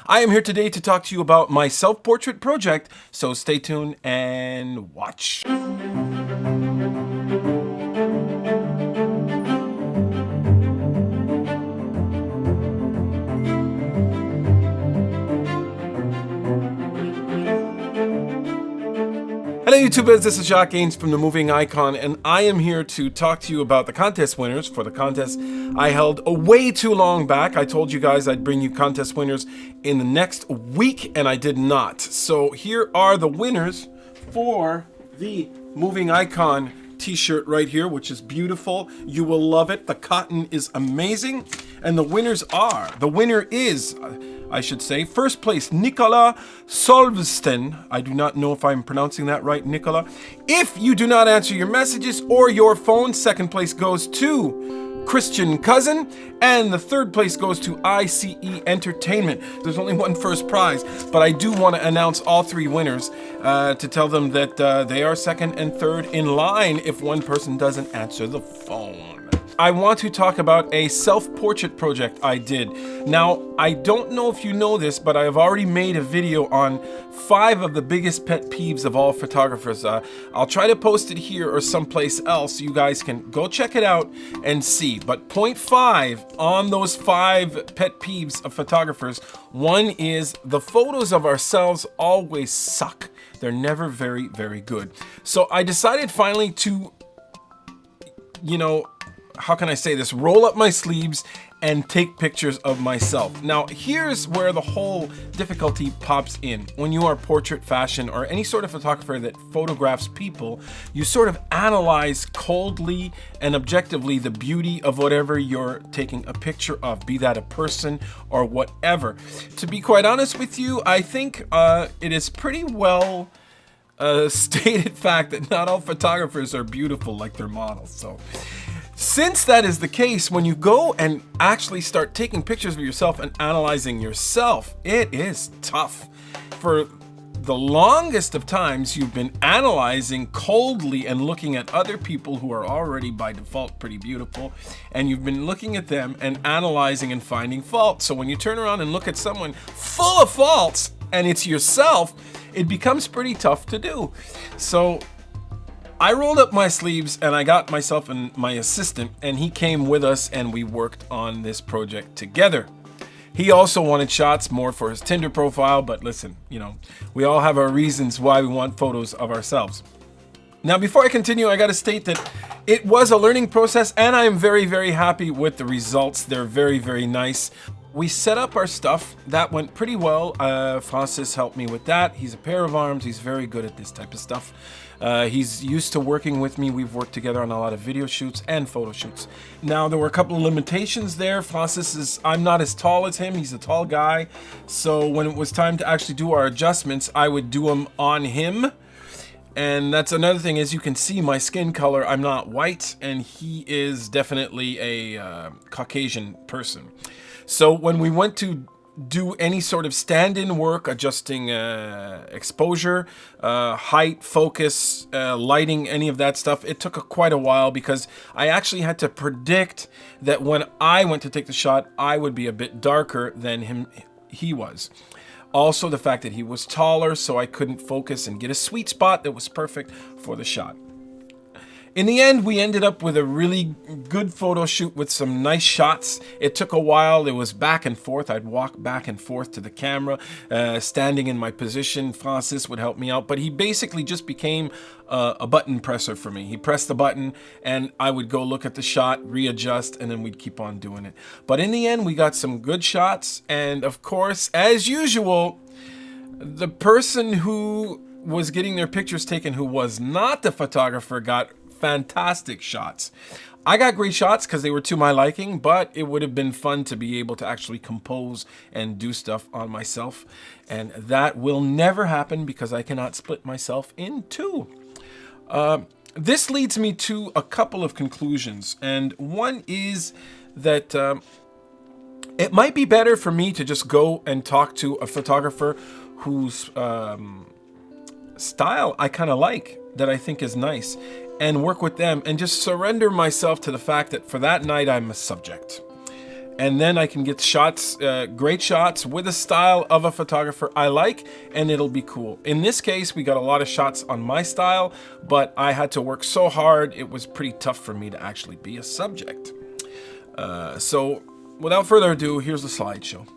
I am here today to talk to you about my self-portrait project, so stay tuned and watch. Hello YouTubers, this is Jacques from The Moving Icon, and I am here to talk to you about the contest winners for the contest I held way too long back. I told you guys I'd bring you contest winners in the next week, and I did not. So here are the winners for the Moving Icon t-shirt right here, which is beautiful. You will love it. The cotton is amazing. And the winner is, I should say, first place, Nicolas Solvesten. I do not know if I'm pronouncing that right, Nicolas. If you do not answer your messages or your phone, second place goes to Christian Cousin, and the third place goes to ICE Entertainment. There's only one first prize, but I do want to announce all three winners to tell them that they are second and third in line if one person doesn't answer the phone. I want to talk about a self-portrait project I did. Now, I don't know if you know this, but I have already made a video on 5 of the biggest pet peeves of all photographers. I'll try to post it here or someplace else so you guys can go check it out and see. But point 5 on those 5 pet peeves of photographers, one is the photos of ourselves always suck. They're never very, very good. So I decided finally to, how can I say this? Roll up my sleeves and take pictures of myself. Now, here's where the whole difficulty pops in. When you are portrait, fashion, or any sort of photographer that photographs people, you sort of analyze coldly and objectively the beauty of whatever you're taking a picture of, be that a person or whatever. To be quite honest with you, I think it is pretty well stated fact that not all photographers are beautiful like their models. So since that is the case, when you go and actually start taking pictures of yourself and analyzing yourself, it is tough. For the longest of times, you've been analyzing coldly and looking at other people who are already by default pretty beautiful, and you've been looking at them and analyzing and finding faults. So when you turn around and look at someone full of faults and it's yourself, it becomes pretty tough to do. So I rolled up my sleeves and I got myself and my assistant, and he came with us and we worked on this project together. He also wanted shots more for his Tinder profile, but listen, we all have our reasons why we want photos of ourselves. Now, before I continue, I got to state that it was a learning process and I am very, very happy with the results. They're very, very nice. We set up our stuff. That went pretty well. Francis helped me with that. He's a pair of arms. He's very good at this type of stuff. He's used to working with me. We've worked together on a lot of video shoots and photo shoots. Now, there were a couple of limitations there. I'm not as tall as him. He's a tall guy. So when it was time to actually do our adjustments, I would do them on him. And that's another thing. As you can see, my skin color, I'm not white, and he is definitely a Caucasian person. So when we went to do any sort of stand-in work, adjusting exposure, height, focus, lighting, any of that stuff, it took quite a while because I actually had to predict that when I went to take the shot, I would be a bit darker than he was. Also, the fact that he was taller, so I couldn't focus and get a sweet spot that was perfect for the shot. In the end, we ended up with a really good photo shoot with some nice shots. It took a while. It was back and forth. I'd walk back and forth to the camera, standing in my position. Francis would help me out, but he basically just became a button presser for me. He pressed the button and I would go look at the shot, readjust, and then we'd keep on doing it. But in the end, we got some good shots. And of course, as usual, the person who was getting their pictures taken, who was not the photographer, got fantastic shots. I got great shots because they were to my liking, but it would have been fun to be able to actually compose and do stuff on myself. And that will never happen because I cannot split myself in two. This leads me to a couple of conclusions. And one is that it might be better for me to just go and talk to a photographer whose style I kind of like, that I think is nice, and work with them and just surrender myself to the fact that for that night I'm a subject. and then I can get shots, great shots with a style of a photographer I like, and it'll be cool. In this case, we got a lot of shots on my style, but I had to work so hard, it was pretty tough for me to actually be a subject. So without further ado, here's the slideshow.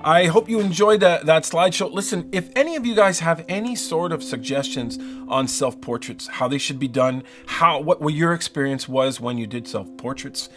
I hope you enjoyed that slideshow. Listen, if any of you guys have any sort of suggestions on self-portraits, how they should be done, what your experience was when you did self-portraits,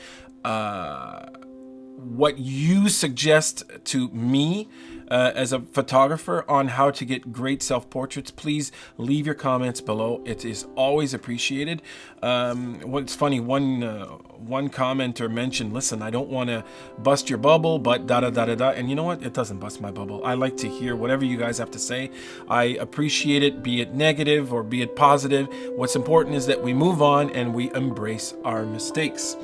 what you suggest to me as a photographer on how to get great self-portraits, please leave your comments below. It is always appreciated. What's funny, one commenter mentioned, listen, I don't want to bust your bubble, but da-da-da-da-da. And you know what? It doesn't bust my bubble. I like to hear whatever you guys have to say. I appreciate it, be it negative or be it positive. What's important is that we move on and we embrace our mistakes.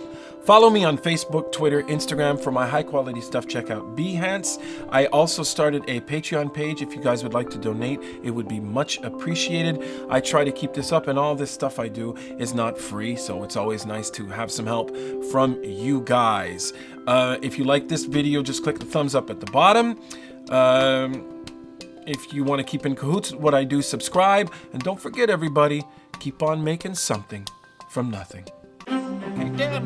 Follow me on Facebook, Twitter, Instagram for my high quality stuff. Check out Behance. I also started a Patreon page. If you guys would like to donate, it would be much appreciated. I try to keep this up, and all this stuff I do is not free, so it's always nice to have some help from you guys. If you like this video, just click the thumbs up at the bottom. If you want to keep in cahoots with what I do, subscribe. And don't forget, everybody, keep on making something from nothing. Okay, Dad,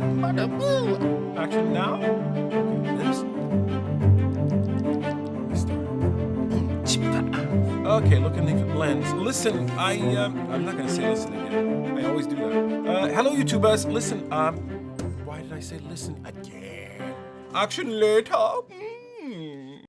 action now. This. Okay, look in the lens. Listen, I'm not gonna say listen again. I always do that. Hello, YouTubers. Listen, why did I say listen again? Action later.